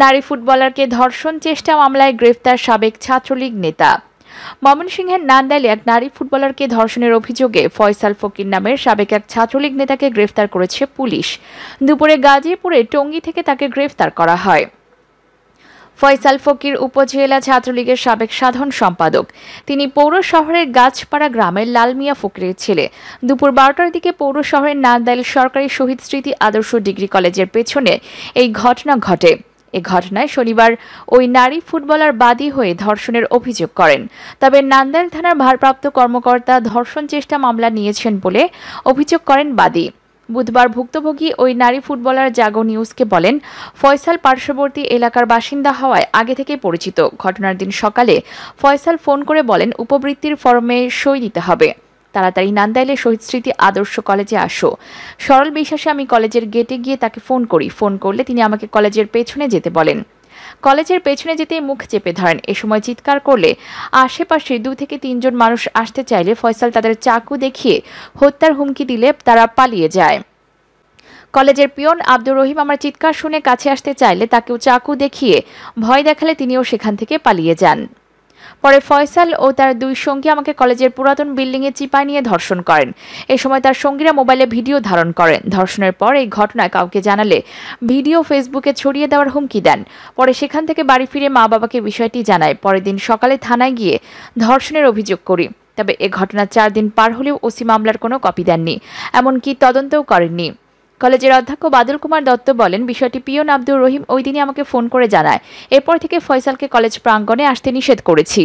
নারী ফুটবলারকে ধর্ষণ চেষ্টা মামলায় গ্রেফতার সাবেক ছাত্রলীগ নেতা। ময়মনসিংহের নান্দাইলে এক নারী ফুটবলারকে ধর্ষণের অভিযোগে ফয়সাল ফকির নামের সাবেক এক ছাত্রলীগ নেতাকে গ্রেফতার করেছে পুলিশ। দুপুরে গাজীপুরে টঙ্গী থেকে তাকে গ্রেফতার করা হয়। ফয়সাল ফকির উপজেলা ছাত্রলীগের সাবেক সাধারণ সম্পাদক। তিনি পৌর শহরের গাছপাড়া গ্রামের লাল মিয়া ফকিরের ছেলে। দুপুর 12টার দিকে পৌর শহরের নান্দাইল সরকারি শহীদ স্মৃতি আদর্শ ডিগ্রি কলেজের পেছনে এই ঘটনা ঘটে। এ ঘটনায় শনিবার ওই নারী ফুটবলার বাদী হয়ে ধর্ষণের অভিযোগ করেন। তবে নান্দাইল থানার ভারপ্রাপ্ত কর্মকর্তা ধর্ষণ চেষ্টা মামলা নিয়েছেন বলে অভিযোগ করেন বাদী। বুধবার ভুক্তভোগী ওই নারী ফুটবলার জাগো নিউজকে বলেন, ফয়সাল পার্শ্ববর্তী এলাকার বাসিন্দা হওয়ায় আগে থেকেই পরিচিত। ঘটনার দিন সকালে ফয়সাল ফোন করে বলেন, উপবৃত্তির ফর্মে সই দিতে হবে, তাড়াতাড়ি নান্দাইলে শহীদ স্মৃতি আদর্শ কলেজে আসো। সরল বিশ্বাসে আমি কলেজের গেটে গিয়ে তাকে ফোন করি। ফোন করলে তিনি আমাকে কলেজের পেছনে যেতে বলেন। কলেজের পেছনে যেতেই মুখ চেপে ধরেন। এ সময় চিৎকার করলে আশেপাশে 2 থেকে 3 জন মানুষ আসতে চাইলে ফয়সাল তাদের চাকু দেখিয়ে হত্যার হুমকি দিলে তারা পালিয়ে যায়। কলেজের পিয়ন আব্দুর রহিম আমার চিৎকার শুনে কাছে আসতে চাইলে তাকেও চাকু দেখিয়ে ভয় দেখালে তিনিও সেখান থেকে পালিয়ে যান। পরে ফয়সাল ও তার 2 সঙ্গী আমাকে কলেজের পুরাতন বিল্ডিংয়ে চিপায় নিয়ে ধর্ষণ করেন। এ সময় তার সঙ্গীরা মোবাইলে ভিডিও ধারণ করেন। ধর্ষণের পর এই ঘটনায় কাউকে জানালে ভিডিও ফেসবুকে ছড়িয়ে দেওয়ার হুমকি দেন। পরে সেখান থেকে বাড়ি ফিরে মা বাবাকে বিষয়টি জানায়। পরের দিন সকালে থানায় গিয়ে ধর্ষণের অভিযোগ করি। তবে এ ঘটনার 4 দিন পার হলেও ওসি মামলার কোনো কপি দেননি, এমনকি তদন্তও করেননি। কলেজের অধ্যক্ষ বাদল কুমার দত্ত বলেন, বিষয়টি পিয়ন আব্দুর রহিম ওই দিনই আমাকে ফোন করে জানায়। এরপর থেকে ফয়সালকে কলেজ প্রাঙ্গণে আসতে নিষেধ করেছি।